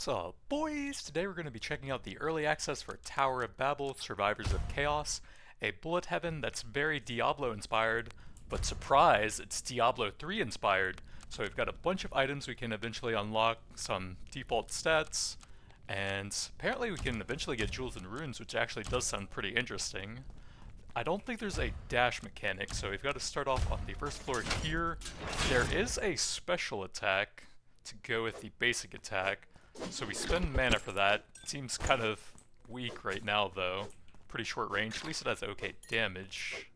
What's up, boys? Today we're going to be checking out the early access for Tower of Babel, Survivors of Chaos, a bullet heaven that's very Diablo inspired, but surprise, it's Diablo 3 inspired. So we've got a bunch of items we can eventually unlock, some default stats, and apparently we can eventually get jewels and runes, which actually does sound pretty interesting. I don't think there's a dash mechanic, so we've got to start off on the first floor here. There is a special attack to go with the basic attack, so we spend mana for that. Seems kind of weak right now though. Pretty short range, at least it has okay damage.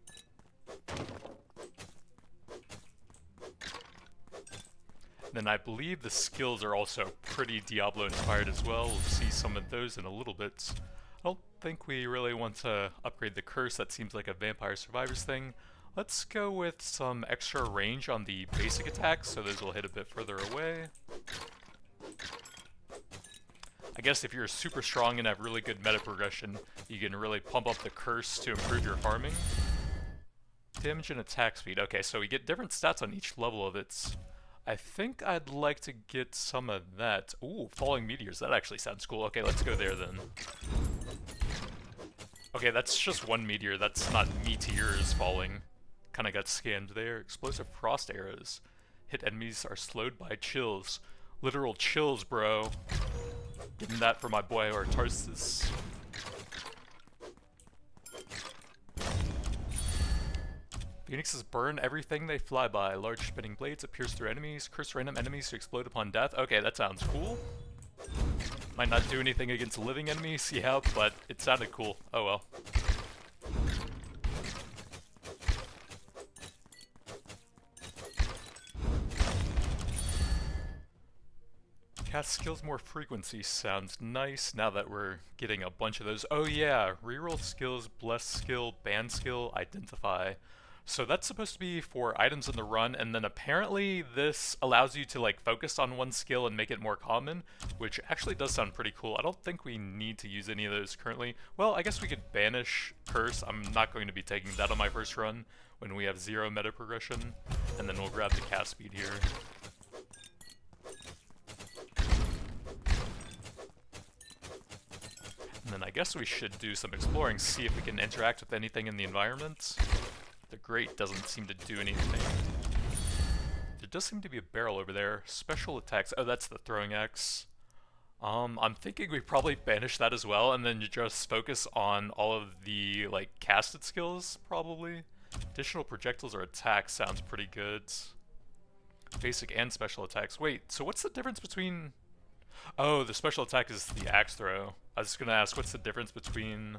Then I believe the skills are also pretty Diablo inspired as well. We'll see some of those in a little bit. I don't think we really want to upgrade the curse, that seems like a Vampire Survivors thing. Let's go with some extra range on the basic attacks, so those will hit a bit further away. I guess if you're super strong and have really good meta progression, you can really pump up the curse to improve your farming. Damage and attack speed. Okay, so we get different stats on each level of it. I think I'd like to get some of that. Ooh, falling meteors. That actually sounds cool. Okay, let's go there then. Okay, that's just one meteor. That's not meteors falling. Kinda got scammed there. Explosive frost arrows. Hit enemies are slowed by chills. Literal chills, bro. Getting that for my boy Tarsus. Phoenixes burn everything they fly by. Large spinning blades that pierce through enemies. Curse random enemies to explode upon death. Okay, that sounds cool. Might not do anything against living enemies, yeah, but it sounded cool. Oh well. Cast skills more frequency sounds nice now that we're getting a bunch of those. Oh yeah, reroll skills, bless skill, ban skill, identify. So that's supposed to be for items in the run, and then apparently this allows you to like focus on one skill and make it more common, which actually does sound pretty cool. I don't think we need to use any of those currently. Well, I guess we could banish curse. I'm not going to be taking that on my first run when we have 0 meta progression, and then we'll grab the cast speed here. And then I guess we should do some exploring, see if we can interact with anything in the environment. The grate doesn't seem to do anything. There does seem to be a barrel over there. Special attacks. Oh, that's the throwing axe. I'm thinking we probably banish that as well, and then you just focus on all of the like casted skills, probably. Additional projectiles or attacks sounds pretty good. Basic and special attacks. Wait, so what's the difference between... Oh, the special attack is the axe throw. I was just gonna ask, what's the difference between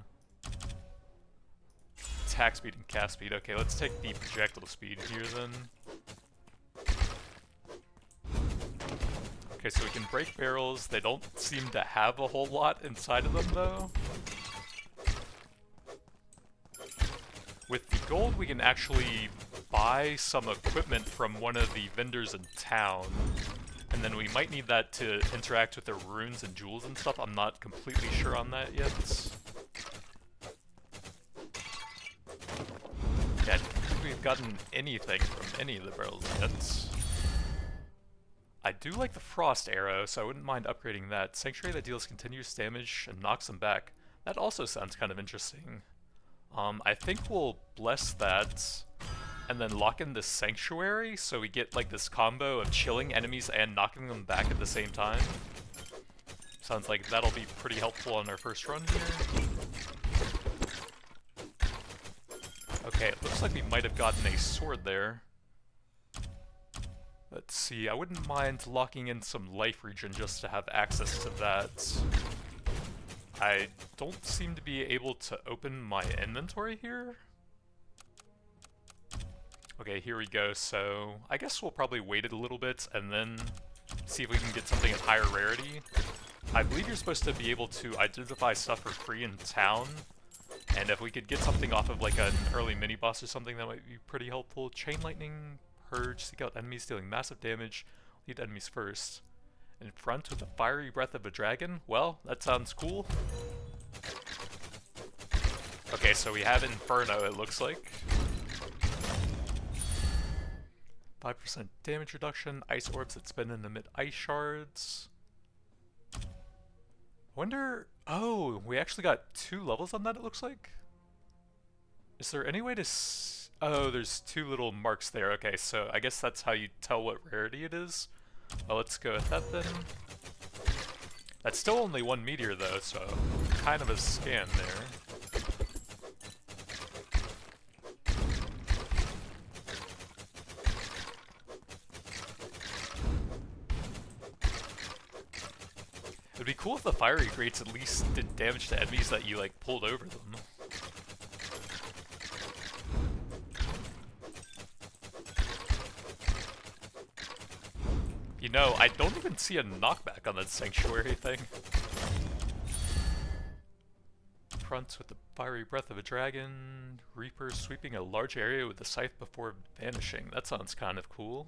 attack speed and cast speed? Okay, let's take the projectile speed here then. Okay, so we can break barrels. They don't seem to have a whole lot inside of them though. With the gold, we can actually buy some equipment from one of the vendors in town. And then we might need that to interact with the runes and jewels and stuff. I'm not completely sure on that yet. Yeah, I don't think we've gotten anything from any of the barrels yet. I do like the frost arrow, so I wouldn't mind upgrading that. Sanctuary that deals continuous damage and knocks them back. That also sounds kind of interesting. I think we'll bless that. And then lock in this sanctuary, so we get like this combo of chilling enemies and knocking them back at the same time. Sounds like that'll be pretty helpful on our first run here. Okay, it looks like we might have gotten a sword there. Let's see, I wouldn't mind locking in some life regen just to have access to that. I don't seem to be able to open my inventory here. Okay, here we go, so I guess we'll probably wait it a little bit and then see if we can get something of higher rarity. I believe you're supposed to be able to identify stuff for free in town, and if we could get something off of like an early mini-boss or something, that might be pretty helpful. Chain lightning, purge, seek out enemies dealing massive damage, lead enemies first. In front with the fiery breath of a dragon? Well, that sounds cool. Okay, so we have Inferno, it looks like. 5% damage reduction, ice orbs that spin and emit ice shards. Wonder... Oh, we actually got 2 levels on that, it looks like? Is there any way to oh, there's 2 little marks there. Okay, so I guess that's how you tell what rarity it is. Well, let's go with that then. That's still only 1 meteor though, so kind of a scam there. It'd be cool if the fiery grates at least did damage to enemies that you, like, pulled over them. You know, I don't even see a knockback on that sanctuary thing. Fronts with the fiery breath of a dragon. Reaper sweeping a large area with the scythe before vanishing. That sounds kind of cool.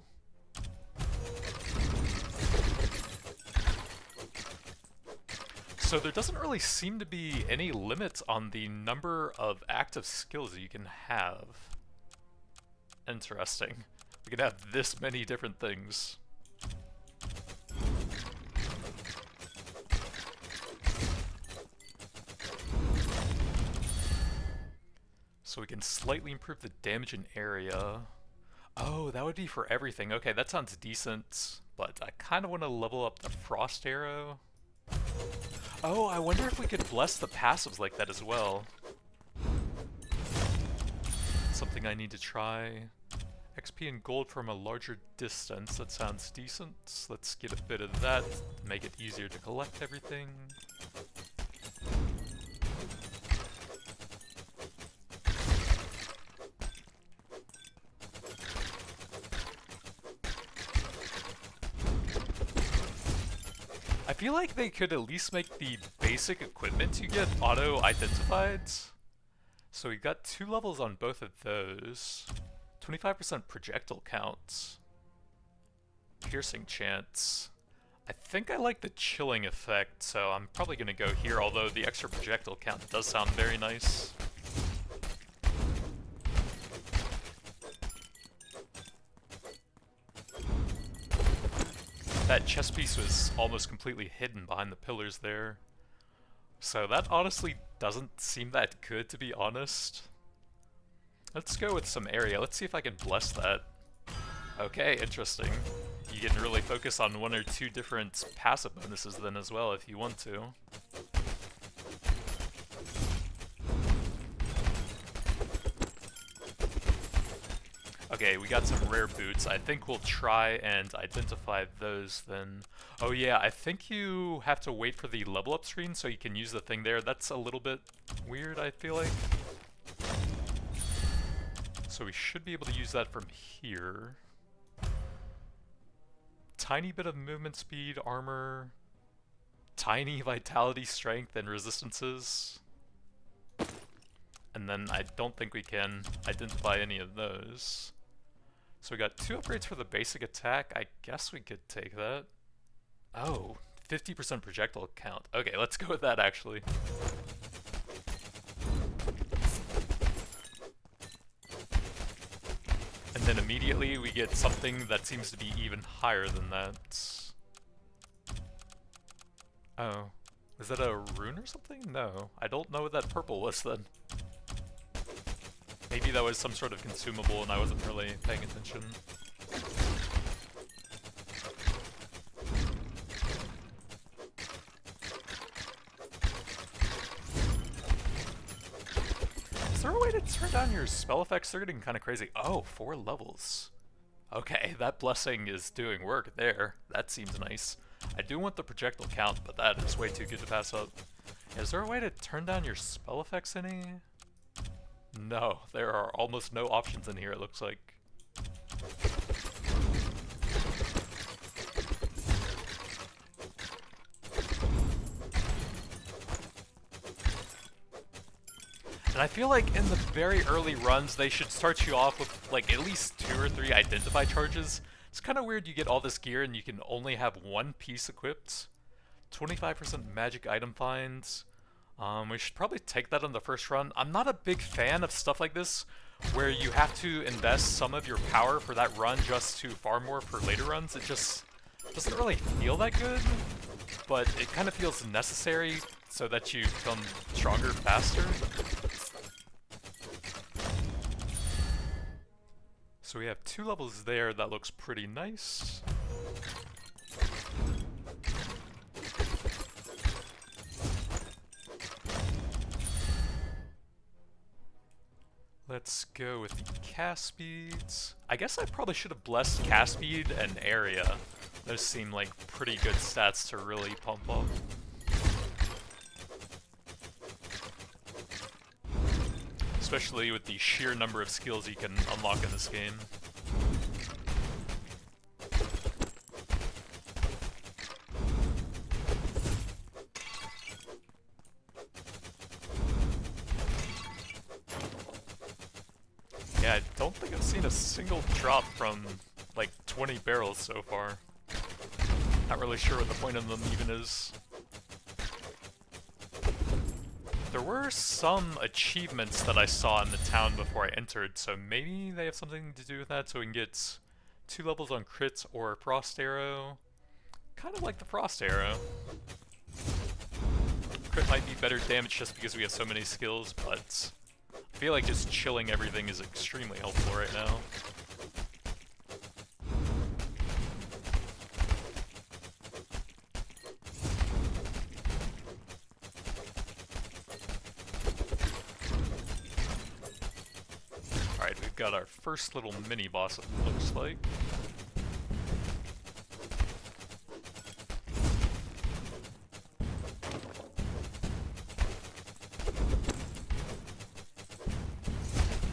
So there doesn't really seem to be any limits on the number of active skills that you can have. Interesting. We can have this many different things. So we can slightly improve the damage in area. Oh, that would be for everything. Okay, that sounds decent, but I kind of want to level up the frost arrow. Oh, I wonder if we could bless the passives like that as well. Something I need to try. XP and gold from a larger distance. That sounds decent. Let's get a bit of that to make it easier to collect everything. I feel like they could at least make the basic equipment you get auto-identified. So we got 2 levels on both of those. 25% projectile count. Piercing chance. I think I like the chilling effect, so I'm probably going to go here, although the extra projectile count does sound very nice. That chest piece was almost completely hidden behind the pillars there. So that honestly doesn't seem that good, to be honest. Let's go with some area. Let's see if I can bless that. Okay, interesting. You can really focus on 1 or 2 different passive bonuses then as well if you want to. Okay, we got some rare boots. I think we'll try and identify those then. Oh yeah, I think you have to wait for the level up screen so you can use the thing there. That's a little bit weird, I feel like. So we should be able to use that from here. Tiny bit of movement speed, armor, tiny vitality, strength, and resistances. And then I don't think we can identify any of those. So we got 2 upgrades for the basic attack. I guess we could take that. Oh, 50% projectile count. Okay, let's go with that actually. And then immediately we get something that seems to be even higher than that. Oh, is that a rune or something? No, I don't know what that purple was then. Maybe that was some sort of consumable and I wasn't really paying attention. Is there a way to turn down your spell effects? They're getting kind of crazy. Oh, 4 levels. Okay, that blessing is doing work there. That seems nice. I do want the projectile count, but that is way too good to pass up. Is there a way to turn down your spell effects any? No, there are almost no options in here, it looks like. And I feel like in the very early runs, they should start you off with like at least 2 or 3 identify charges. It's kind of weird you get all this gear and you can only have 1 piece equipped. 25% magic item finds. We should probably take that on the first run. I'm not a big fan of stuff like this, where you have to invest some of your power for that run just to farm more for later runs. It just doesn't really feel that good. but it kind of feels necessary so that you become stronger faster. So we have 2 levels there, that looks pretty nice. Let's go with the cast speeds. I guess I probably should have blessed cast speed and area. Those seem like pretty good stats to really pump up. Especially with the sheer number of skills you can unlock in this game. Yeah, I don't think I've seen a single drop from like 20 barrels so far. Not really sure what the point of them even is. There were some achievements that I saw in the town before I entered, so maybe they have something to do with that, so we can get 2 levels on crits or Frost Arrow. Kind of like the Frost Arrow. Crit might be better damage just because we have so many skills, but I feel like just chilling everything is extremely helpful right now. Alright, we've got our first little mini-boss, it looks like.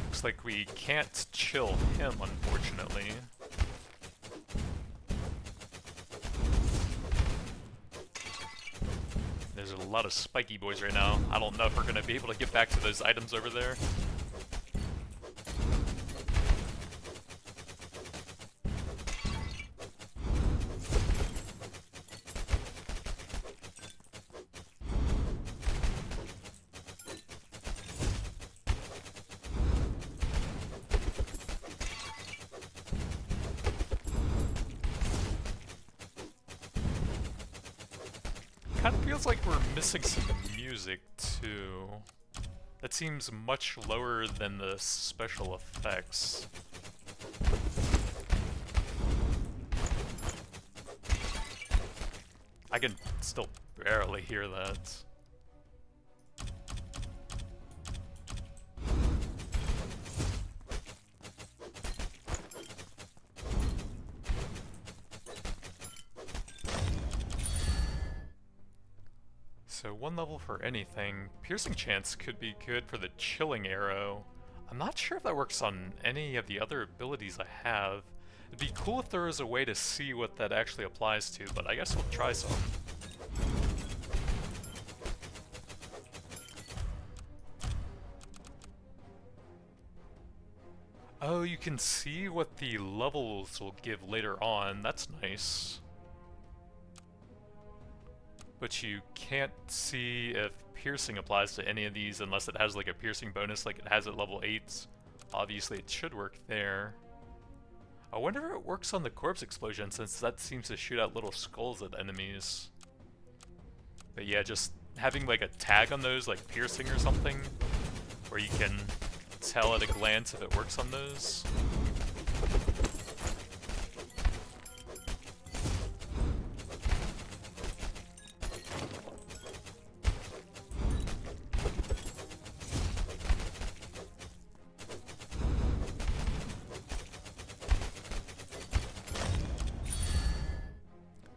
Looks like we can't chill him, unfortunately. There's a lot of spiky boys right now. I don't know if we're going to be able to get back to those items over there. Kind of feels like we're missing some music too. That seems much lower than the special effects. I can still barely hear that. So 1 level for anything. Piercing chance could be good for the chilling arrow. I'm not sure if that works on any of the other abilities I have. It'd be cool if there was a way to see what that actually applies to, but I guess we'll try some. Oh, you can see what the levels will give later on. That's nice. But you can't see if piercing applies to any of these unless it has like a piercing bonus like it has at level 8. Obviously it should work there. I wonder if it works on the corpse explosion since that seems to shoot out little skulls at enemies. But yeah, just having like a tag on those, like piercing or something, where you can tell at a glance if it works on those.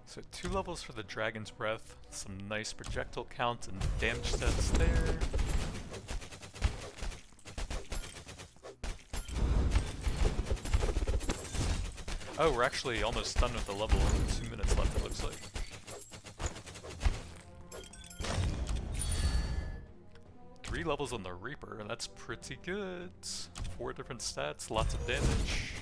So 2 levels for the Dragon's Breath, some nice projectile count and damage stats there. Oh, we're actually almost done with the level. 2 minutes left, it looks like. Three levels on the Reaper, and that's pretty good. 4 different stats, lots of damage.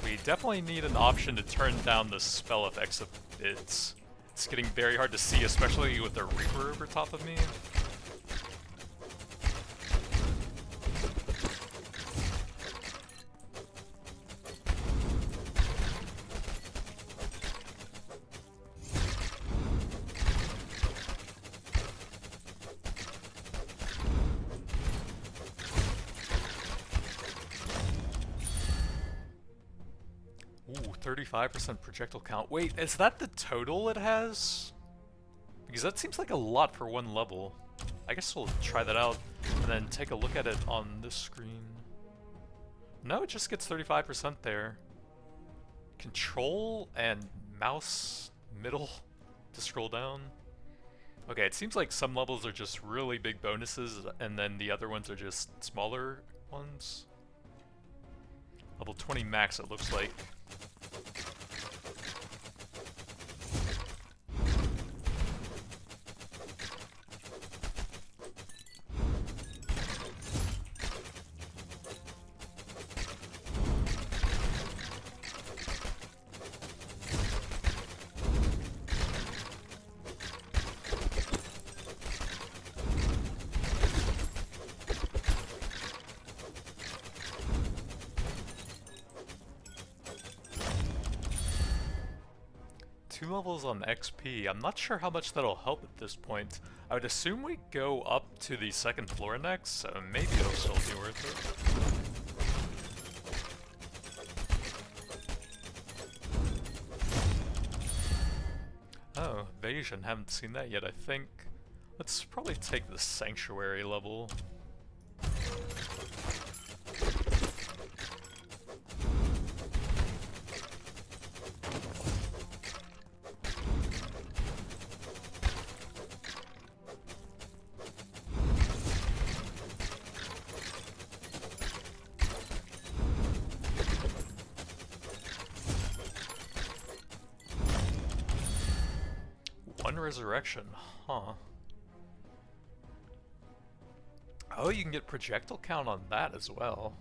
We definitely need an option to turn down the spell effects of it. It's getting very hard to see, especially with the Reaper over top of me. 35% projectile count. Wait, is that the total it has? Because that seems like a lot for one level. I guess we'll try that out and then take a look at it on this screen. No, it just gets 35% there. Control and mouse middle to scroll down. Okay, it seems like some levels are just really big bonuses and then the other ones are just smaller ones. Level 20 max it looks like. Two levels on XP. I'm not sure how much that'll help at this point. I would assume we go up to the second floor next, so maybe it'll still be worth it. Oh, Evasion. Haven't seen that yet, I think. Let's probably take the Sanctuary level. Resurrection, huh? Oh, you can get projectile count on that as well.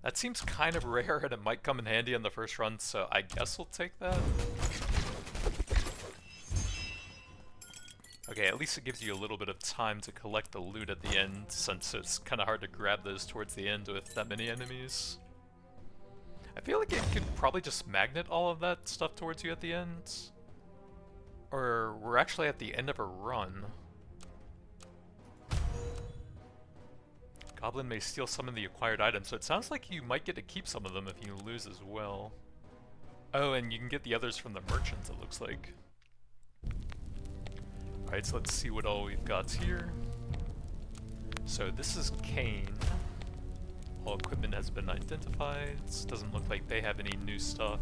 That seems kind of rare and it might come in handy on the first run, so I guess we'll take that. Okay, at least it gives you a little bit of time to collect the loot at the end, since it's kind of hard to grab those towards the end with that many enemies. I feel like it could probably just magnet all of that stuff towards you at the end. Or we're actually at the end of a run. Goblin may steal some of the acquired items, so it sounds like you might get to keep some of them if you lose as well. Oh, and you can get the others from the merchants, it looks like. Alright, so let's see what all we've got here. So this is Cain. All equipment has been identified. Doesn't look like they have any new stuff.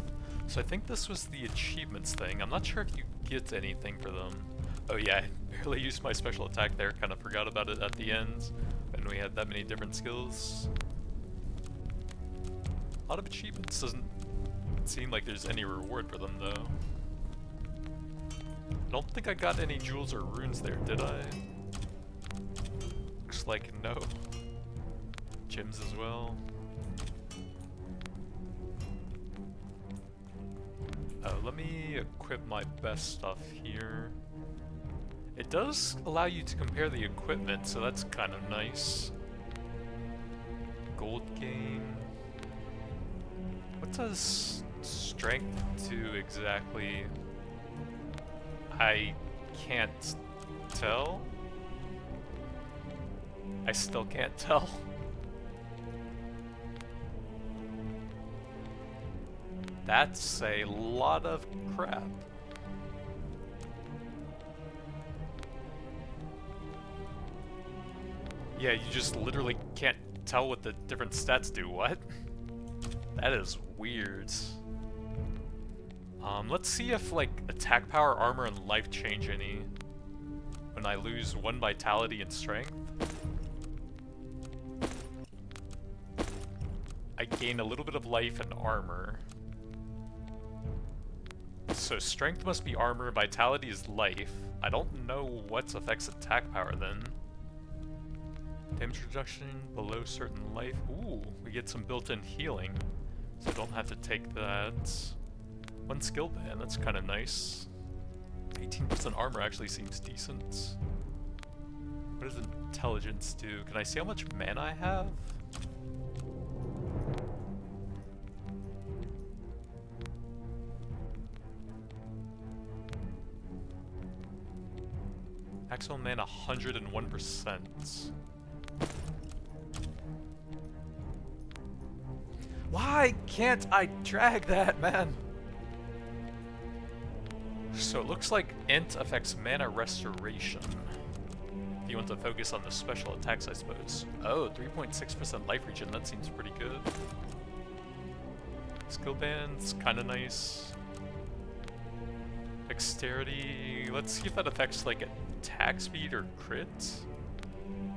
So I think this was the achievements thing. I'm not sure if you get anything for them. Oh yeah, I barely used my special attack there. Kind of forgot about it at the end when we had that many different skills. A lot of achievements. Doesn't seem like there's any reward for them though. I don't think I got any jewels or runes there, did I? Looks like no. Gems as well. Let me equip my best stuff here. It does allow you to compare the equipment, so that's kind of nice. Gold gain. What does strength do exactly? I can't tell. I still can't tell. That's a lot of crap. Yeah, you just literally can't tell what the different stats do. What? That is weird. Let's see if, like, attack power, armor, and life change any when I lose 1 vitality and strength. I gain a little bit of life and armor. So strength must be armor, vitality is life. I don't know what affects attack power then. Damage reduction below certain life. Ooh, we get some built-in healing. So I don't have to take that. 1 skill ban, that's kind of nice. 18% armor actually seems decent. What does intelligence do? Can I see how much mana I have? Maximum mana 101%. Why can't I drag that, man? So it looks like int affects mana restoration. If you want to focus on the special attacks, I suppose. Oh, 3.6% life regen, that seems pretty good. Skill bands, kinda nice. Dexterity, let's see if that affects like attack speed or crit.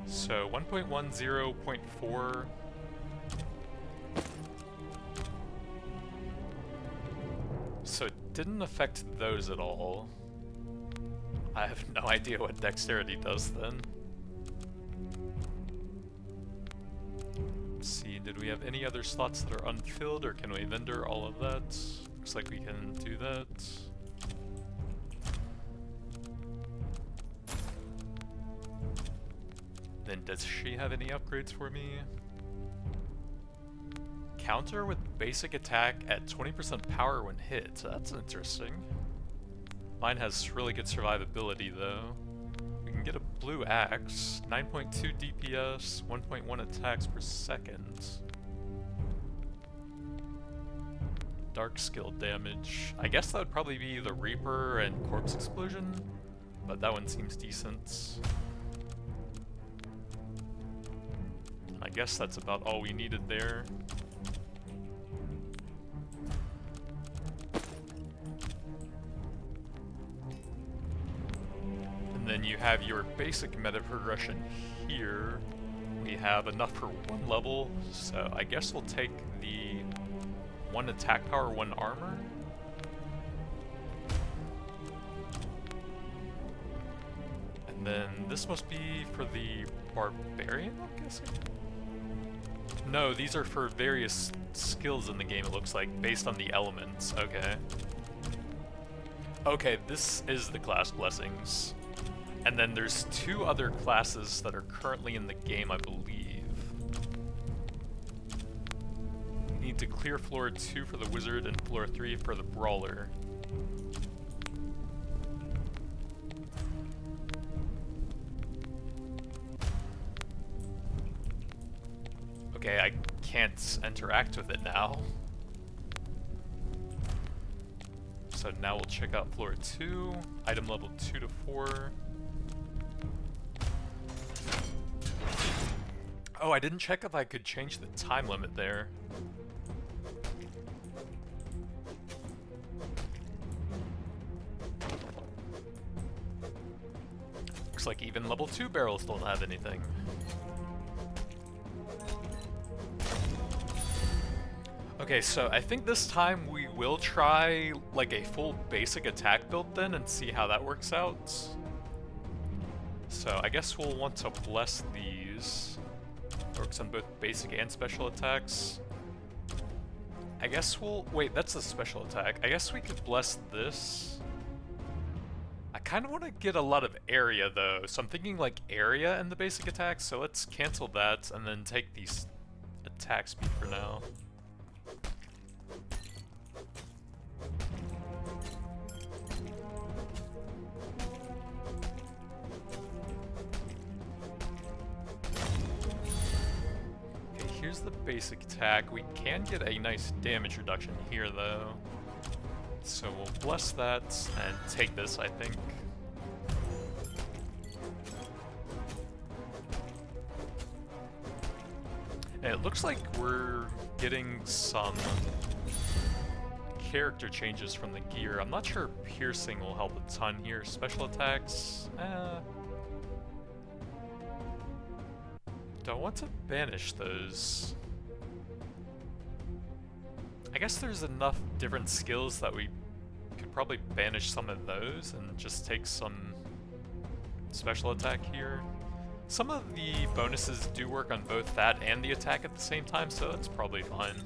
So 1.1, 0.4. So it didn't affect those at all. I have no idea what dexterity does then. Let's see, did we have any other slots that are unfilled, or can we vendor all of that? Looks like we can do that. Then does she have any upgrades for me? Counter with basic attack at 20% power when hit. That's interesting. Mine has really good survivability though. We can get a blue axe, 9.2 DPS, 1.1 attacks per second. Dark skill damage. I guess that would probably be the Reaper and Corpse Explosion, but that one seems decent. I guess that's about all we needed there. Then you have your basic meta progression here. We have enough for one level, so I guess we'll take the 1 attack power, 1 armor. And then this must be for the barbarian, I'm guessing? No, these are for various skills in the game, it looks like, based on the elements. Okay. Okay, this is the class blessings. And then there's 2 other classes that are currently in the game, I believe. You need to clear floor 2 for the wizard and floor 3 for the brawler. Okay, I can't interact with it now. So now we'll check out floor 2, item level 2 to 4. Oh, I didn't check if I could change the time limit there. Looks like even level 2 barrels don't have anything. Okay, so I think this time we will try like a full basic attack build then and see how that works out. So I guess we'll want to bless these. Works on both basic and special attacks. I guess we'll... Wait, that's a special attack. I guess we could bless this. I kind of want to get a lot of area though, so I'm thinking like area in the basic attack, so let's cancel that and then take these attack speed for now. Here's the basic attack. We can get a nice damage reduction here though. So we'll bless that and take this, I think. And it looks like we're getting some character changes from the gear. I'm not sure piercing will help a ton here. Special attacks, do I want to banish those? I guess there's enough different skills that we could probably banish some of those and just take some special attack here. Some of the bonuses do work on both that and the attack at the same time, so that's probably fine.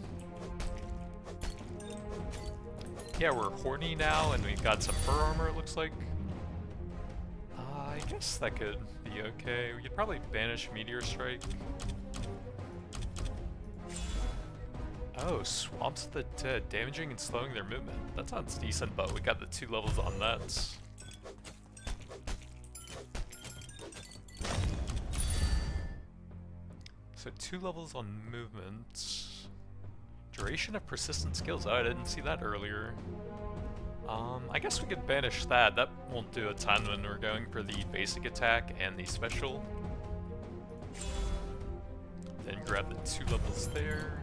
Yeah, we're horny now and we've got some fur armor, it looks like. I guess that could be okay. We could probably banish Meteor Strike. Oh, Swamps of the Dead, damaging and slowing their movement. That sounds decent, but we got the 2 levels on that. So 2 levels on movement. Restoration of persistent skills. Oh, I didn't see that earlier. I guess we could banish that. That won't do a ton when we're going for the basic attack and the special. Then grab the 2 levels there.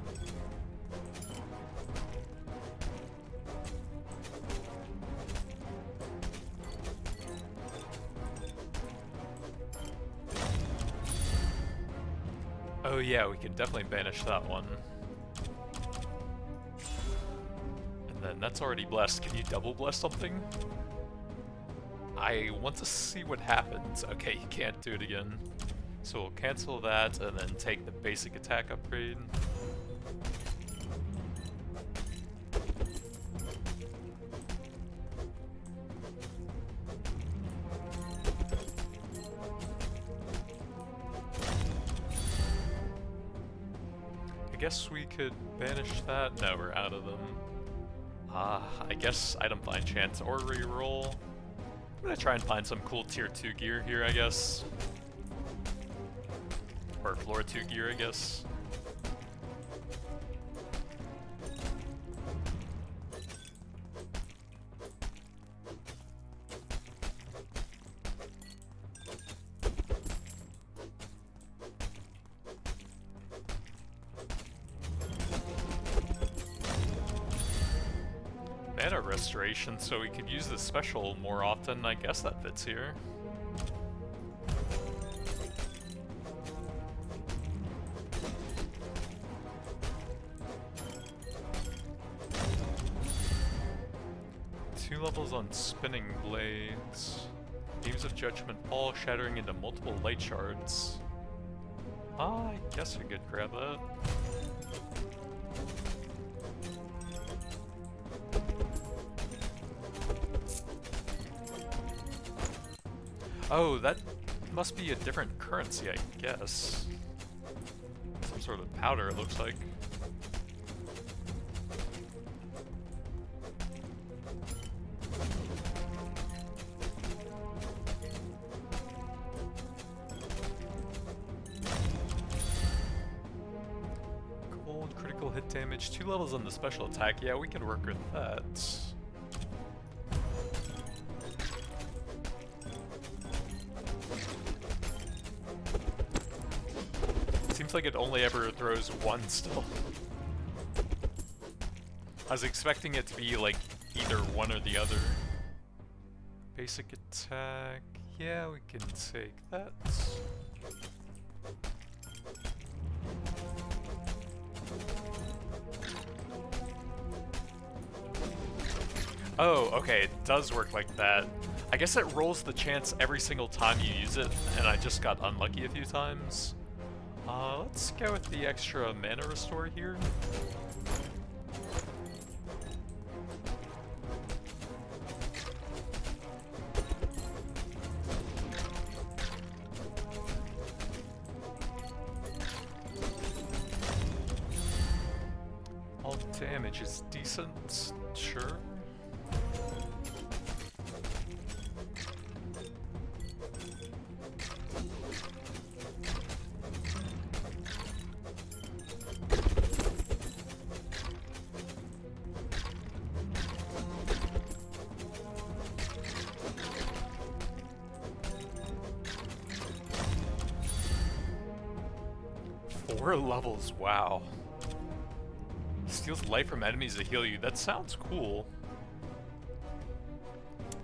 Oh yeah, we can definitely banish that one. And then that's already blessed. Can you double bless something? I want to see what happens. Okay, you can't do it again. So we'll cancel that and then take the basic attack upgrade. I guess we could banish that. No, we're out of them. I guess item find chance or reroll. I'm gonna try and find some cool tier 2 gear here, I guess. Or floor 2 gear, I guess. Mana restoration, so we could use the special more often. I guess that fits here. Levels on spinning blades. Beams of judgment fall, shattering into multiple light shards. I guess we could grab that. Oh, that must be a different currency, I guess. Some sort of powder, it looks like. Damage, 2 levels on the special attack. Yeah, we can work with that. Seems like it only ever throws one still. I was expecting it to be like either one or the other. Basic attack. Yeah, we can take that. Oh, okay, it does work like that. I guess it rolls the chance every single time you use it, and I just got unlucky a few times. Let's go with the extra mana restore here. All damage is decent, sure. Levels, wow. Steals life from enemies to heal you. That sounds cool.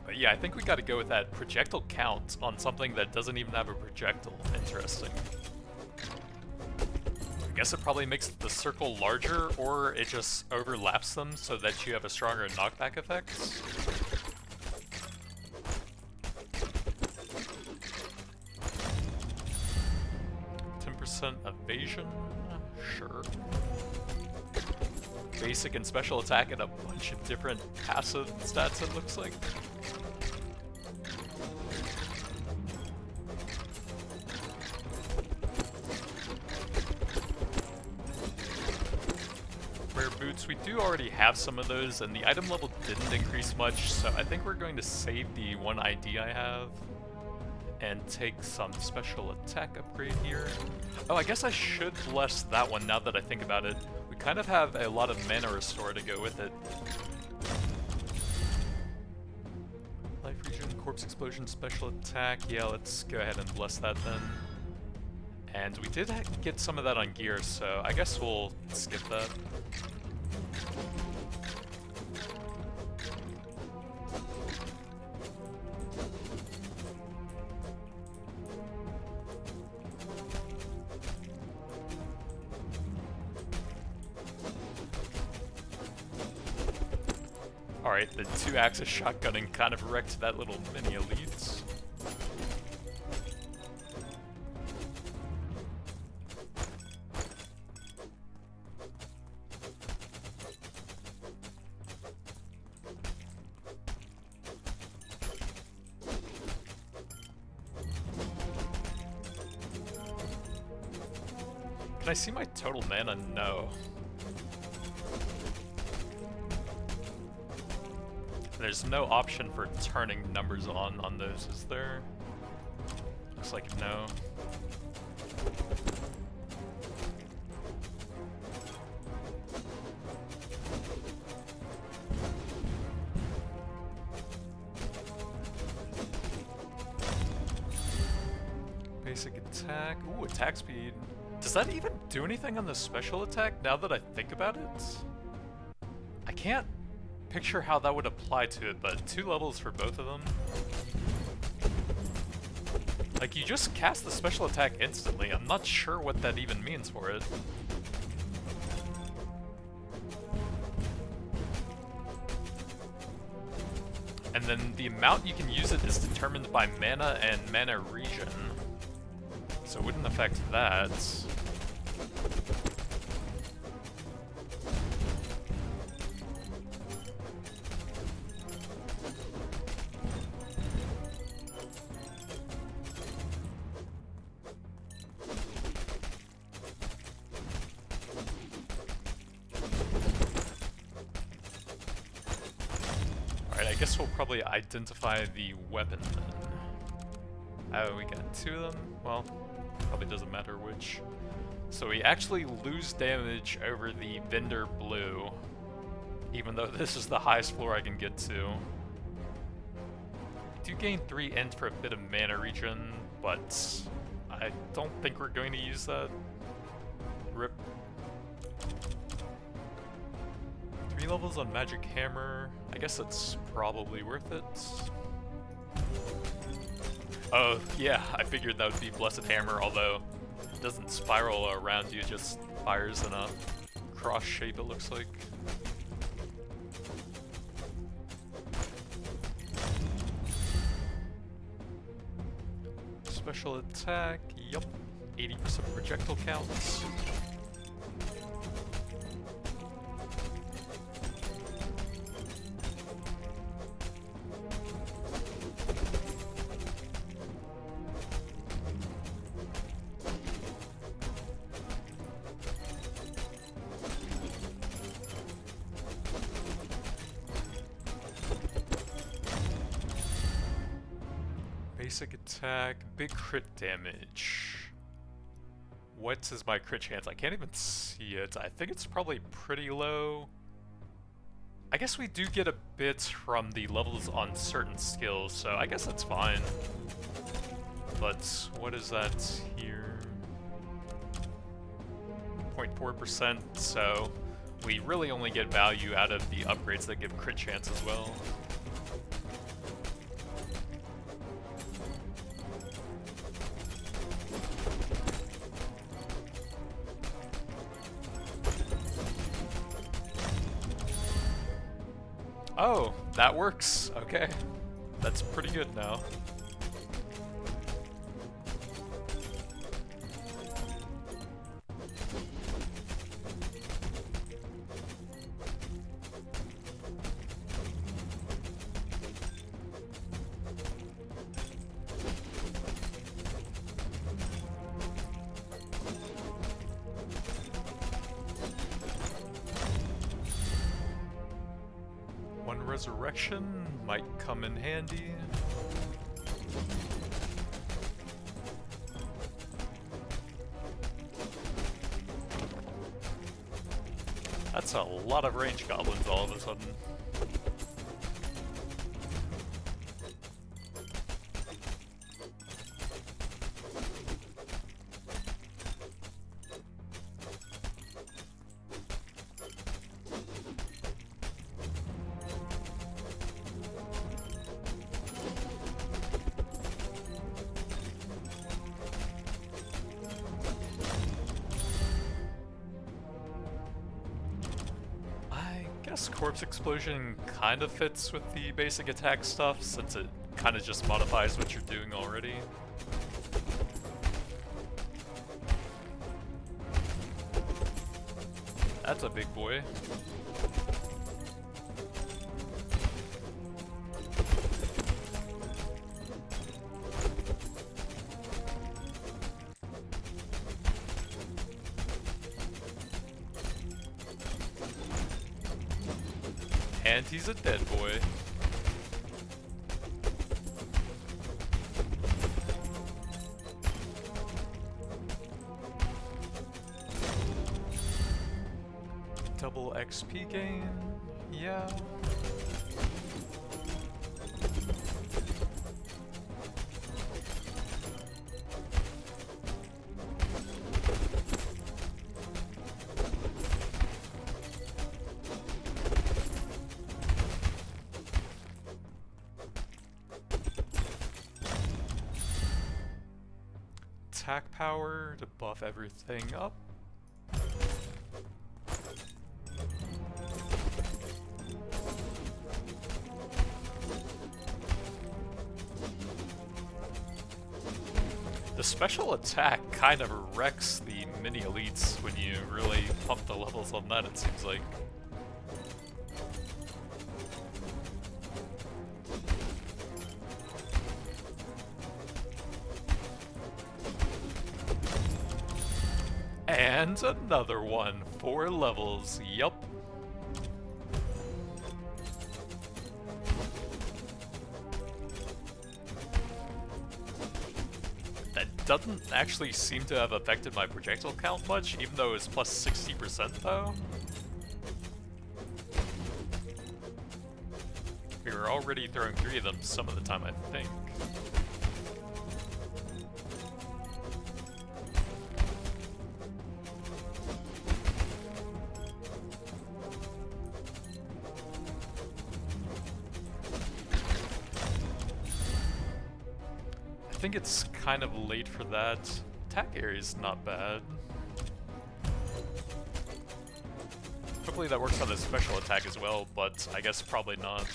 But yeah, I think we gotta go with that projectile count on something that doesn't even have a projectile. Interesting. I guess it probably makes the circle larger, or it just overlaps them so that you have a stronger knockback effect. 10% evasion, sure. Basic and special attack and a bunch of different passive stats, it looks like. Rare boots, we do already have some of those, and the item level didn't increase much, so I think we're going to save the one ID I have and take some special attack upgrade here. Oh, I guess I should bless that one now that I think about it. We We kind of have a lot of mana restore to go with it. Life regen, corpse explosion, special attack. Yeah, let's go ahead and bless that then. And we did get some of that on gear, so I guess we'll skip that. Alright, the 2-axis shotgunning kind of wrecked that little mini elite. Can I see my total mana? No. There's no option for turning numbers on those, is there? Looks like no. Basic attack. Ooh, attack speed. Does that even do anything on the special attack now that I think about it? I can't picture how that would apply to it, but 2 levels for both of them. Like, you just cast the special attack instantly. I'm not sure what that even means for it. And then the amount you can use it is determined by mana and mana regen. So it wouldn't affect that. Alright, I guess we'll probably identify the weapon then. Oh, we got 2 of them? Well, probably doesn't matter which. So we actually lose damage over the vendor blue, even though this is the highest floor I can get to. We do gain 3 int for a bit of mana regen, but I don't think we're going to use that. Rip. 3 levels on magic hammer. I guess that's probably worth it. Oh, yeah, I figured that would be Blessed Hammer, although it doesn't spiral around you, it just fires in a cross shape, it looks like. Special attack, yup, 80% projectile counts. Basic attack, big crit damage. What is my crit chance? I can't even see it. I think it's probably pretty low. I guess we do get a bit from the levels on certain skills, so I guess that's fine. But what is that here? 0.4%, so we really only get value out of the upgrades that give crit chance as well. Oh, that works. Okay. That's pretty good now. Resurrection might come in handy. That's a lot of range goblins all of a sudden. Corpse Explosion kind of fits with the basic attack stuff, since it kind of just modifies what you're doing already. That's a big boy. And he's a dead boy. Double XP gain, yeah. Attack power to buff everything up. The special attack kind of wrecks the mini elites when you really pump the levels on that, it seems like. And another one. 4 levels. Yup. That doesn't actually seem to have affected my projectile count much, even though it's plus 60% though. We were already throwing 3 of them some of the time, I think. I think it's kind of late for that. Attack area is not bad. Hopefully that works on the special attack as well, but I guess probably not.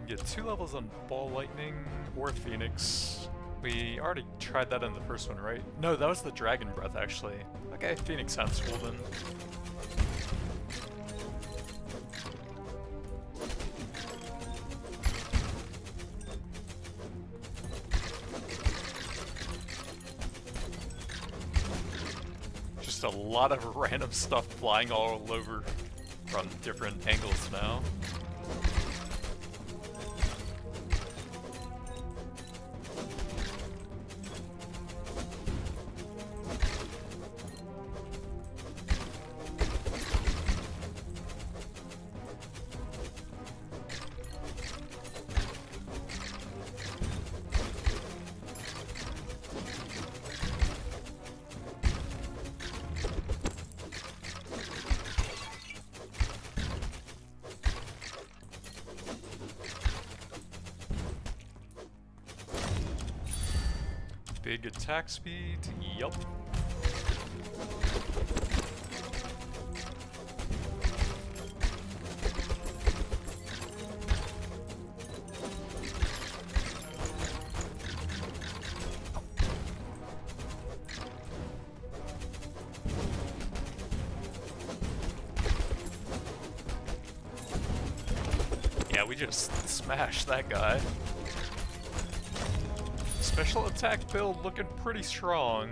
Get 2 levels on Ball Lightning or Phoenix. We already tried that in the first one, right? No, that was the Dragon Breath, actually. Okay, Phoenix sounds cool then. Just a lot of random stuff flying all over from different angles now. Big attack speed, yup. Yeah, we just smashed that guy. Special attack build looking pretty strong.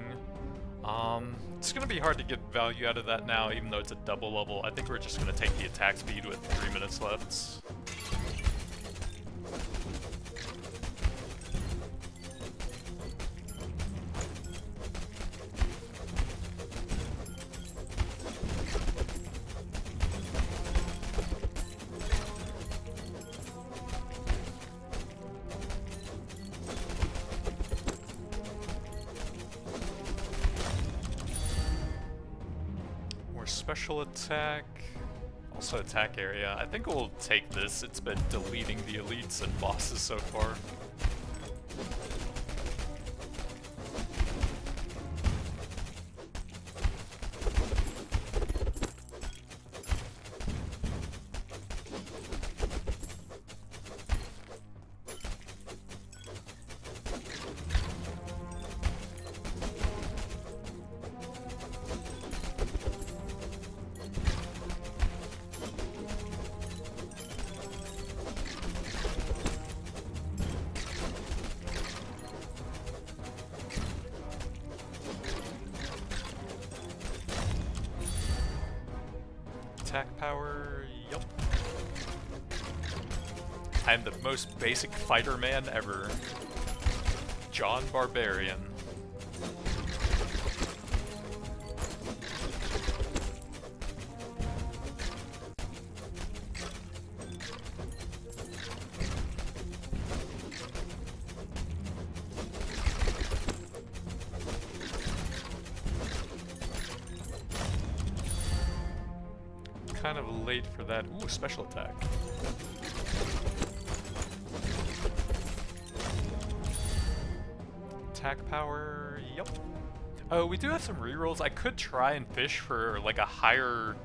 It's gonna be hard to get value out of that now, even though it's a double level. I think we're just gonna take the attack speed with 3 minutes left. Special attack, also attack area. I think we'll take this. It's been deleting the elites and bosses so far. Attack power, yup. I'm the most basic fighter man ever. John Barbarian. Kind of late for that. Ooh, special attack. Attack power, yep. Oh, we do have some rerolls. I could try and fish for like a higher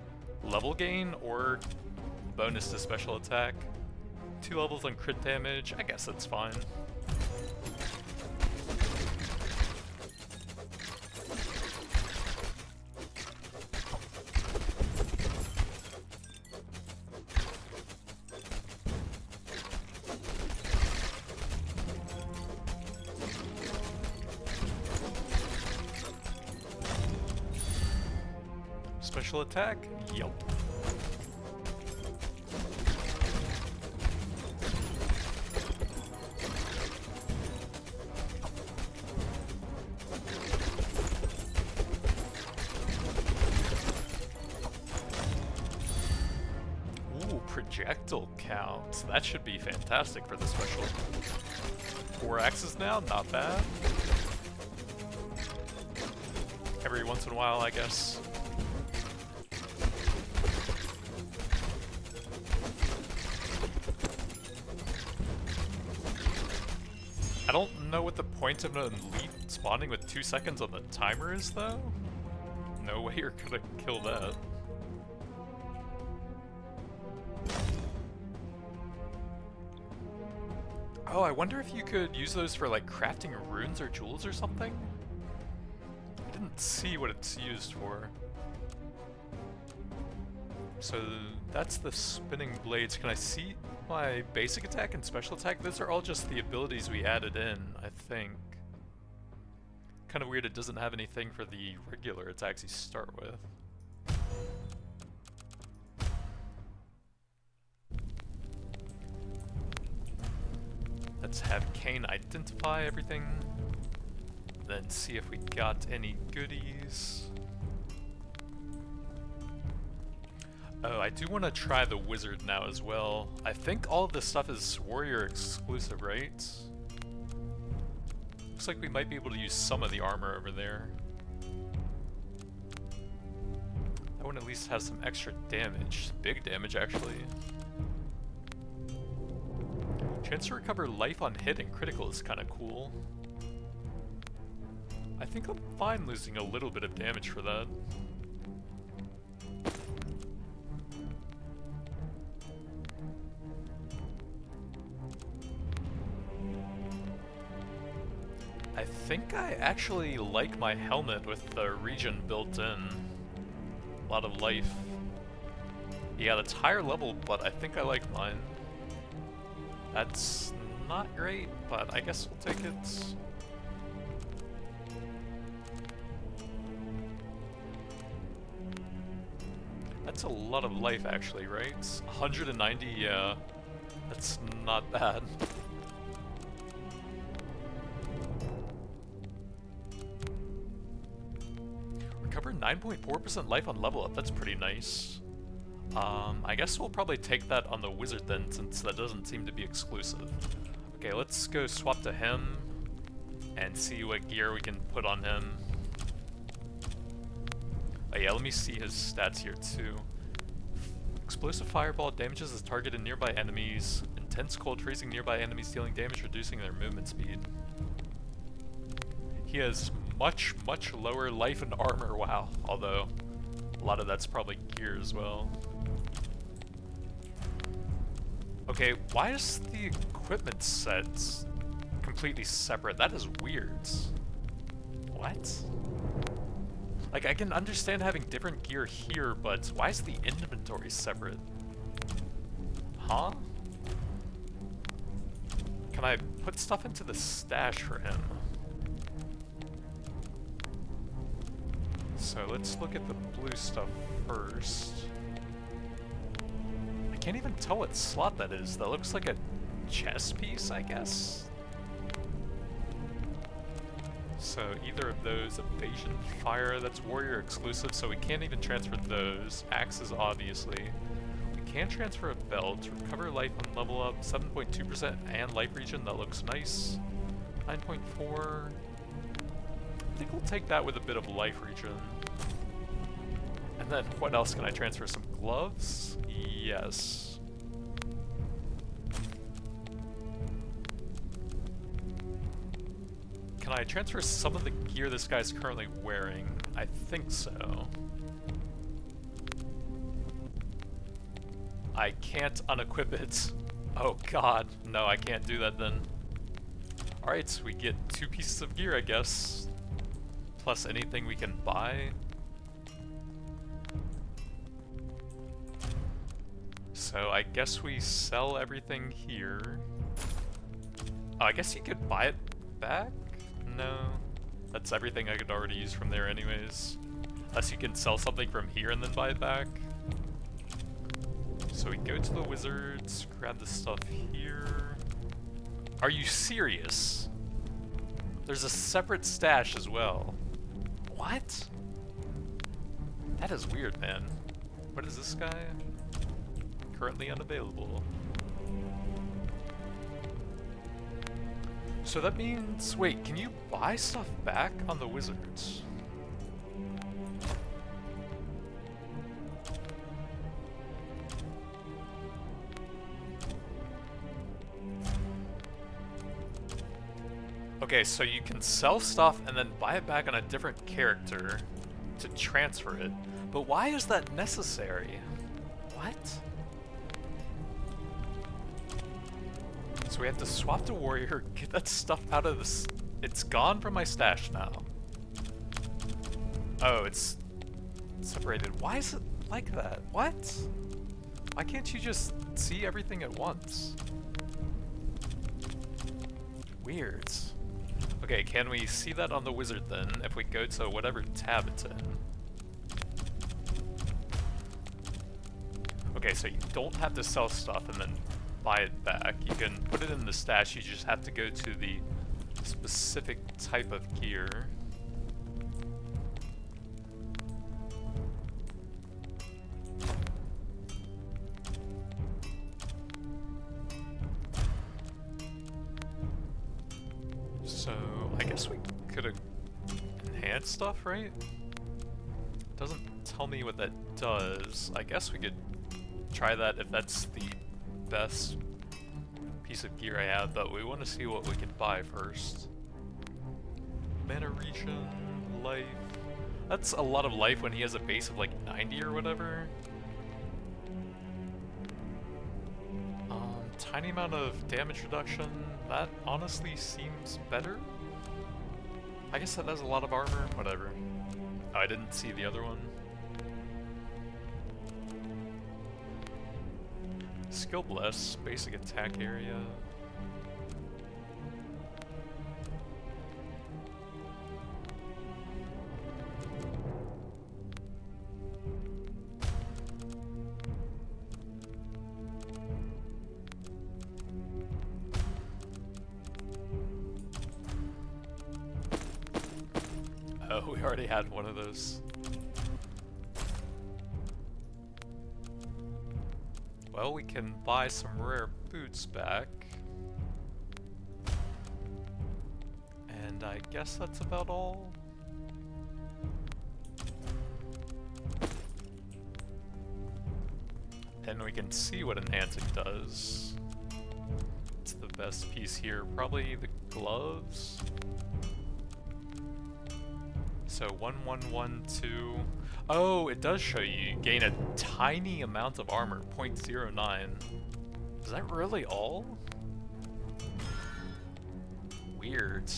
level gain or bonus to special attack. 2 levels on crit damage, I guess that's fine. Special attack? Yup. Ooh, projectile count. That should be fantastic for the special. 4 axes now? Not bad. Every once in a while, I guess. I don't know what the point of an elite spawning with 2 seconds on the timer is, though. No way you're gonna kill that. Oh, I wonder if you could use those for like crafting runes or jewels or something? I didn't see what it's used for. So that's the spinning blades. Can I see my basic attack and special attack? Those are all just the abilities we added in, I think. Kind of weird it doesn't have anything for the regular attacks you start with. Let's have Kane identify everything, then see if we got any goodies. Oh, I do want to try the wizard now as well. I think all of this stuff is warrior exclusive, right? Looks like we might be able to use some of the armor over there. That one at least has some extra damage. Big damage, actually. Chance to recover life on hit and critical is kind of cool. I think I'm fine losing a little bit of damage for that. I think I actually like my helmet with the regen built in. A lot of life. Yeah, that's higher level, but I think I like mine. That's not great, but I guess we'll take it. That's a lot of life actually, right? 190, yeah. That's not bad. Recover 9.4% life on level up, that's pretty nice. I guess we'll probably take that on the wizard then, since that doesn't seem to be exclusive. Okay, let's go swap to him and see what gear we can put on him. Oh yeah, let me see his stats here too. Explosive fireball damages his target and nearby enemies. Intense cold freezing nearby enemies, dealing damage, reducing their movement speed. He has much lower life and armor, wow. Although, a lot of that's probably gear as well. Okay, why is the equipment set completely separate? That is weird. What? Like, I can understand having different gear here, but why is the inventory separate? Huh? Can I put stuff into the stash for him? So let's look at the blue stuff first. I can't even tell what slot that is. That looks like a chess piece, I guess? So either of those, evasion, fire, that's warrior exclusive, so we can't even transfer those. Axes, obviously. We can transfer a belt, recover life on level up, 7.2% and life regen, that looks nice. 9.4. I think we'll take that with a bit of life regen. And then what else can I transfer? Some gloves? Yes. Can I transfer some of the gear this guy's currently wearing? I think so. I can't unequip it. Oh god, no, I can't do that then. Alright, so we get 2 pieces of gear, I guess. Plus anything we can buy. So I guess we sell everything here. Oh, I guess you could buy it back? No. That's everything I could already use from there anyways. Unless you can sell something from here and then buy it back. So we go to the wizards, grab the stuff here. Are you serious? There's a separate stash as well. What? That is weird, man. What is this guy? Currently unavailable. So that means, wait, can you buy stuff back on the wizards? Okay, so you can sell stuff and then buy it back on a different character to transfer it. But why is that necessary? What? So we have to swap to warrior, get that stuff out of this. It's gone from my stash now. Oh, it's separated. Why is it like that? What? Why can't you just see everything at once? Weird. Okay, can we see that on the wizard then, if we go to whatever tab it's in? Okay, so you don't have to sell stuff and then buy it back. You can put it in the stash, you just have to go to the specific type of gear. So, I guess we could enhance stuff, right? Doesn't tell me what that does. I guess we could try that if that's the best piece of gear I have, but we want to see what we can buy first. Mana regen, life. That's a lot of life when he has a base of like 90 or whatever. Tiny amount of damage reduction. That honestly seems better. I guess that has a lot of armor. Whatever. Oh, I didn't see the other one. Skill Bless, basic attack area. Oh, we already had one of those. Well, we can buy some rare boots back. And I guess that's about all. And we can see what enhancing does. It's the best piece here, probably the gloves. So 1112. Oh, it does show you gain a tiny amount of armor, 0.09. Is that really all? Weird.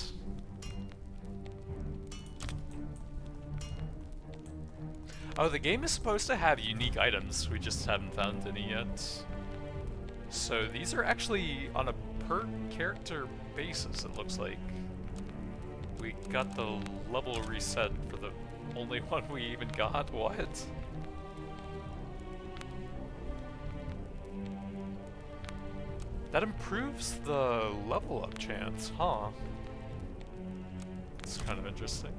Oh, the game is supposed to have unique items, we just haven't found any yet. So these are actually on a per character basis, it looks like. We got the level reset for the only one we even got? What? That improves the level up chance, huh? It's kind of interesting.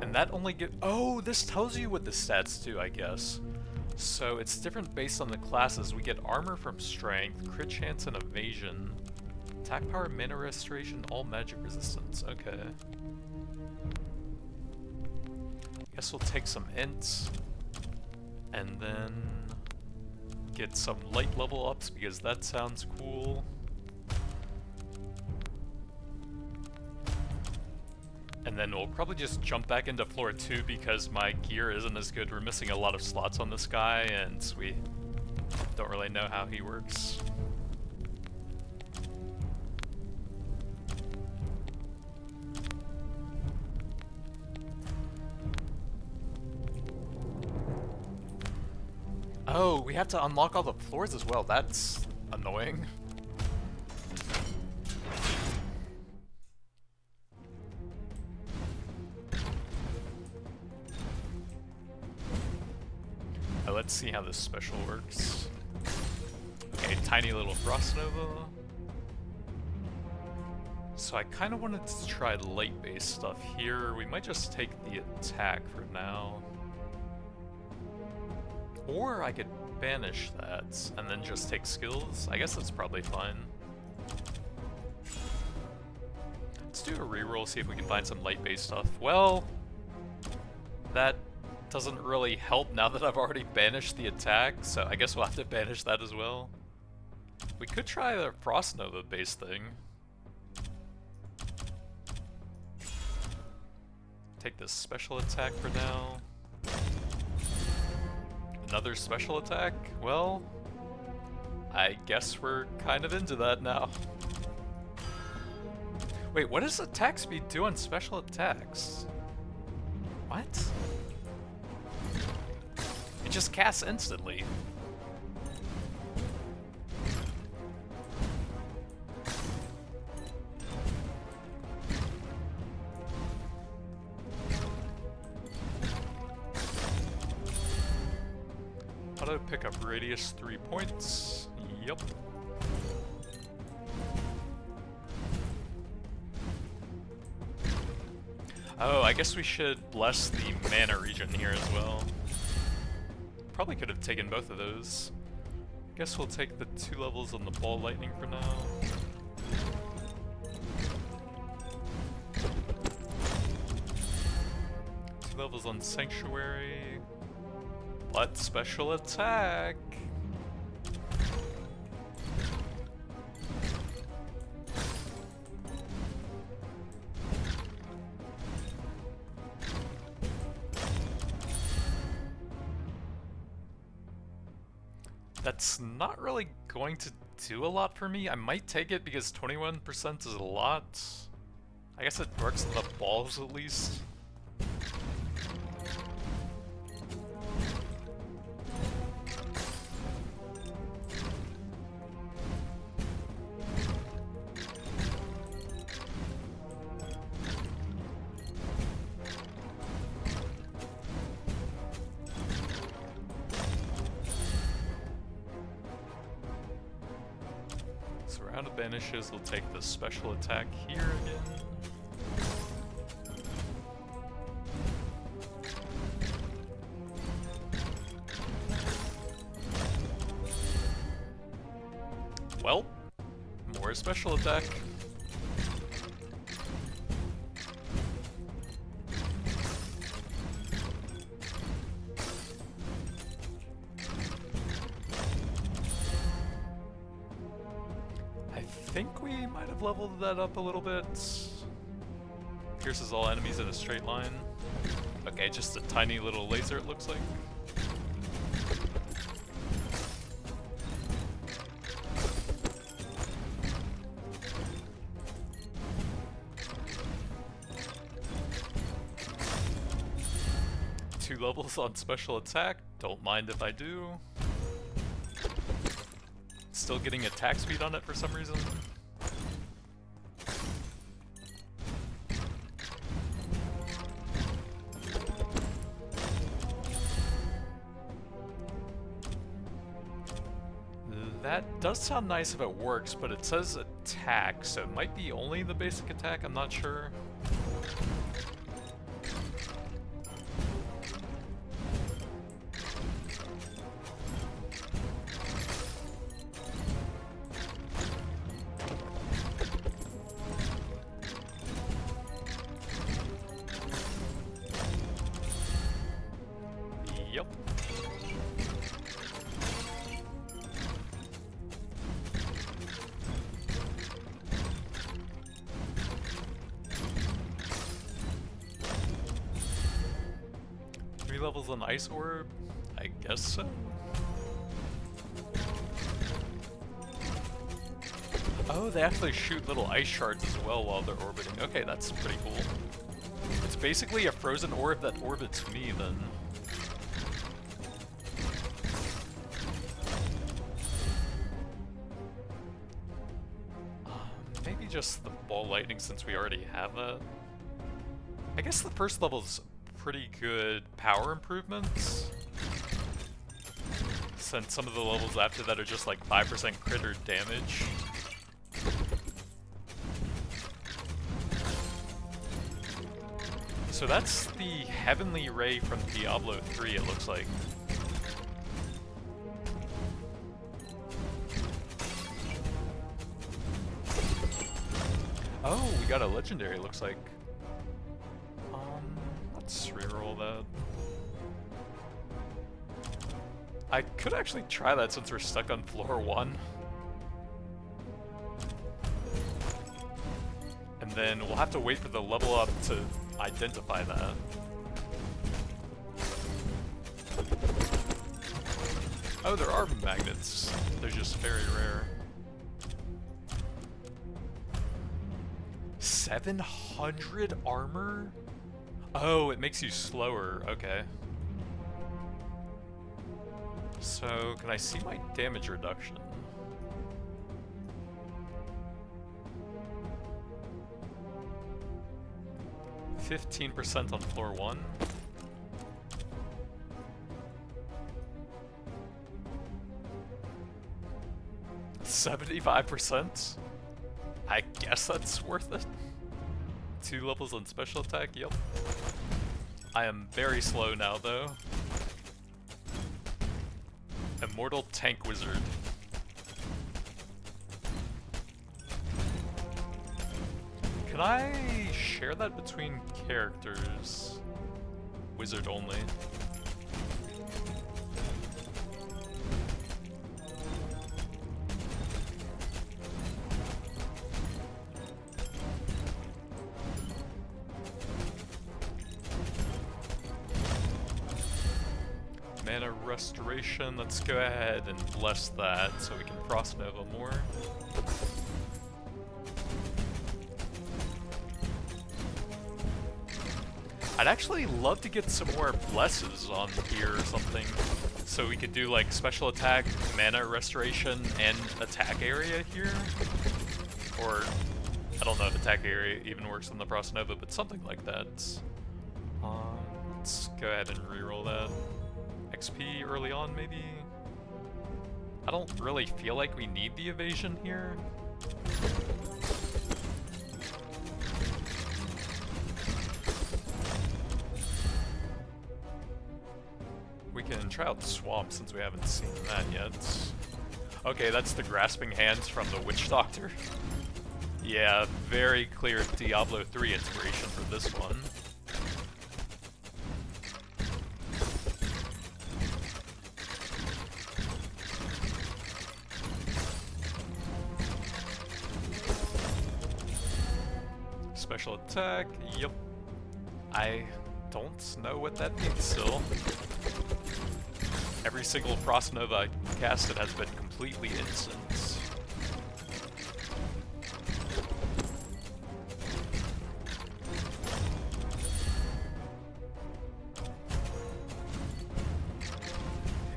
And that only oh, this tells you what the stats do, I guess. So it's different based on the classes. We get armor from strength, crit chance and evasion, attack power, mana restoration, all magic resistance. Okay. Guess we'll take some ints and then get some light level ups because that sounds cool. And then we'll probably just jump back into floor 2 because my gear isn't as good. We're missing a lot of slots on this guy and we don't really know how he works. Oh, we have to unlock all the floors as well. That's annoying. Let's see how this special works. Okay, tiny little Frost Nova. So I kind of wanted to try light-based stuff here. We might just take the attack for now. Or I could banish that and then just take skills. I guess that's probably fine. Let's do a reroll, see if we can find some light-based stuff. Well, that doesn't really help now that I've already banished the attack, so I guess we'll have to banish that as well. We could try the Frost Nova base thing. Take this special attack for now. Another special attack? Well, I guess we're kind of into that now. Wait, what does attack speed do on special attacks? What? It just casts instantly. Auto pick up radius 3 points. Yup. Oh, I guess we should bless the mana regen here as well. Probably could have taken both of those. Guess we'll take the 2 levels on the ball lightning for now. Two levels on sanctuary. But special attack. That's not really going to do a lot for me. I might take it because 21% is a lot. I guess it works on the balls at least. Crown of Banishes will take the special attack here again. Well, more special attack. I think we might have leveled that up a little bit. Pierces all enemies in a straight line. Okay, just a tiny little laser it looks like. Two levels on special attack, don't mind if I do. Still getting attack speed on it for some reason. That does sound nice if it works, but it says attack, so it might be only the basic attack, I'm not sure. Yep. Three levels on Ice Orb? I guess so. Oh, they actually shoot little ice shards as well while they're orbiting. Okay, that's pretty cool. It's basically a frozen orb that orbits me then. Maybe just the ball lightning since we already have that. I guess the first level's pretty good power improvements, since some of the levels after that are just like 5% crit or damage. So that's the Heavenly Ray from Diablo 3, it looks like. Oh, we got a legendary, looks like. Let's reroll that. I could actually try that since we're stuck on floor 1. And then we'll have to wait for the level up to identify that. Oh, there are magnets. They're just very rare. 700 armor? Oh, it makes you slower. Okay. So, can I see my damage reduction? %15% on floor 1. $75%? I guess that's worth it. 2 levels on special attack, yep. I am very slow now though. Immortal Tank Wizard. Can I share that between characters? Wizard only. Mana Restoration, let's go ahead and bless that so we can Frost Nova more. I'd actually love to get some more blesses on here or something, so we could do like special attack, mana restoration, and attack area here. Or, I don't know if attack area even works on the Frost Nova, but something like that. Let's go ahead and reroll that. XP early on, maybe? I don't really feel like we need the evasion here. We can try out the swamp since we haven't seen that yet. Okay, that's the grasping hands from the witch doctor. Yeah, very clear Diablo 3 inspiration for this one. Special attack, yep. I don't know what that means still. Every single Frost Nova I casted has been completely instant.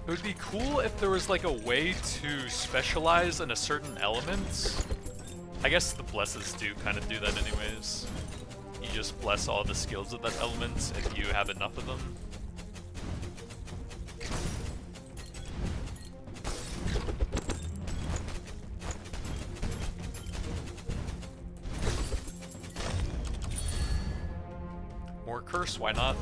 It would be cool if there was like a way to specialize in a certain element. I guess the blesses do kind of do that anyways. You just bless all the skills of that element if you have enough of them. More curse, why not?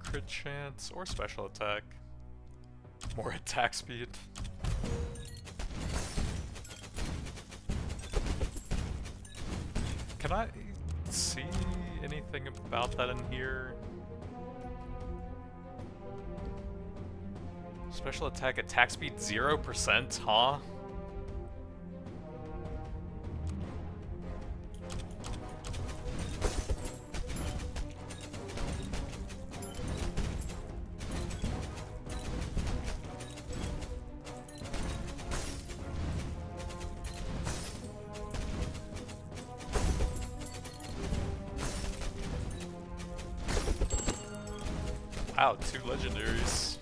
Crit chance or special attack. More attack speed. Can I see anything about that in here? Special attack speed 0%, huh? Wow, 2 legendaries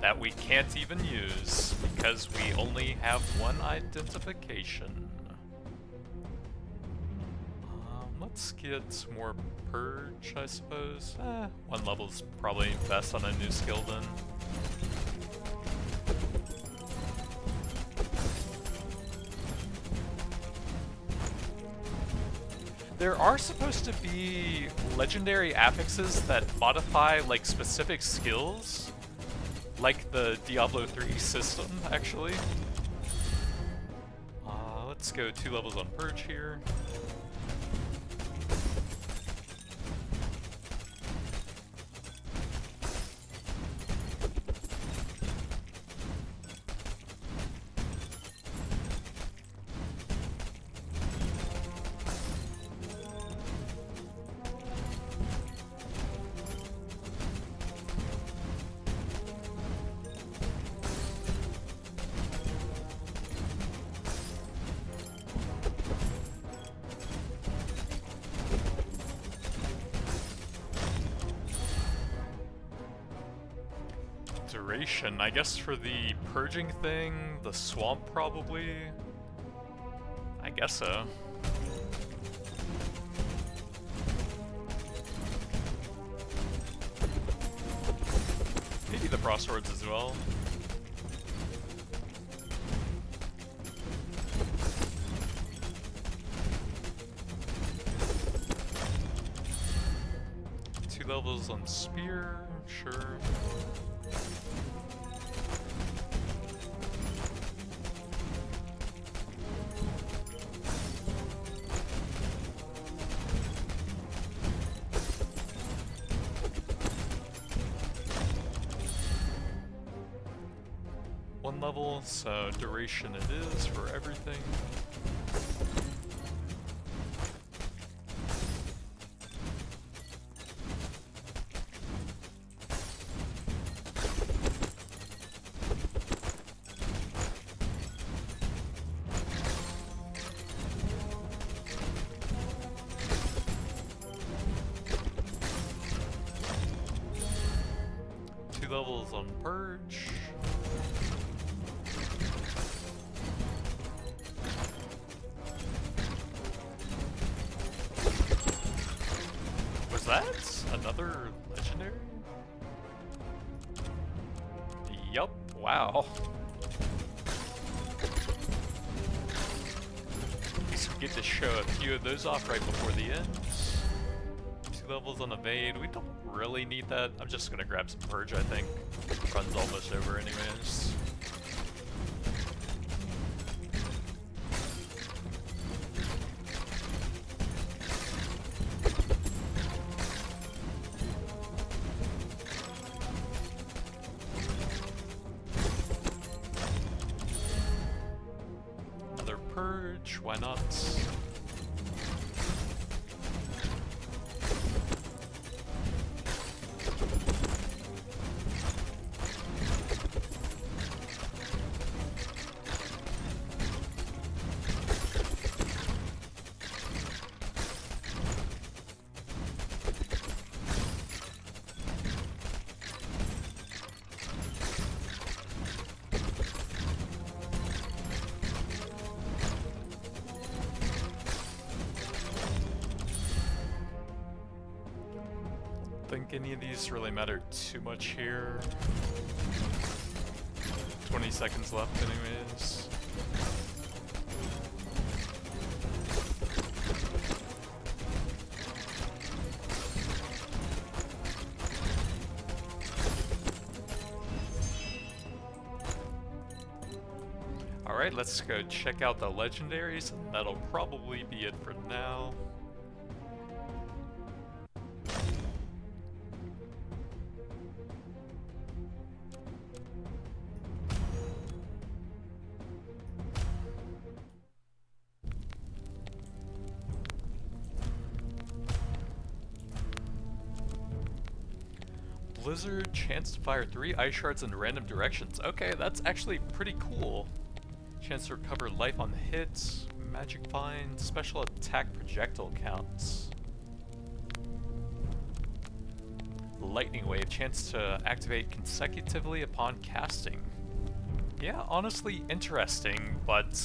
that we can't even use because we only have one identification. Let's get more purge, I suppose. 1 level's probably best on a new skill then. There are supposed to be legendary affixes that modify like specific skills, like the Diablo 3 system, actually. Let's go 2 levels on Purge here. Duration, I guess for the purging thing, the swamp probably? I guess so. Maybe the frost swords as well. Two levels on spear, sure. One level, so duration it is for everything. 2 levels on Purge. Was that another legendary? Yup, wow. So we get to show a few of those off right before the end. 2 levels on Evade, we don't really need that. I'm just gonna grab some Purge, I think. Run's almost over anyways. Another Purge, why not? Think any of these really matter too much here. 20 seconds left anyways. Alright, let's go check out the legendaries, and that'll probably be it for now. Blizzard, chance to fire 3 ice shards in random directions. Okay, that's actually pretty cool. Chance to recover life on hits, magic find, special attack projectile counts. Lightning wave, chance to activate consecutively upon casting. Yeah, honestly interesting, but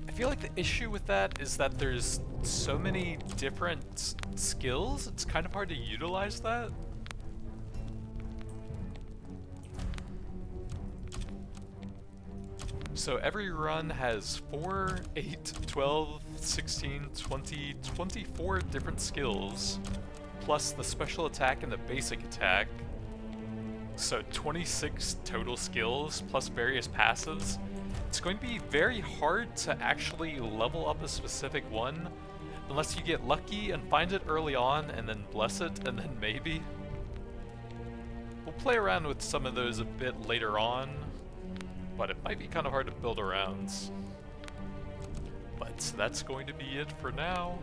I feel like the issue with that is that there's so many different skills, it's kind of hard to utilize that. So every run has 4, 8, 12, 16, 20, 24 different skills, plus the special attack and the basic attack. So 26 total skills, plus various passives. It's going to be very hard to actually level up a specific one, unless you get lucky and find it early on, and then bless it, and then maybe. We'll play around with some of those a bit later on, but it might be kind of hard to build around. But that's going to be it for now.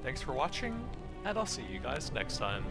Thanks for watching, and I'll see you guys next time.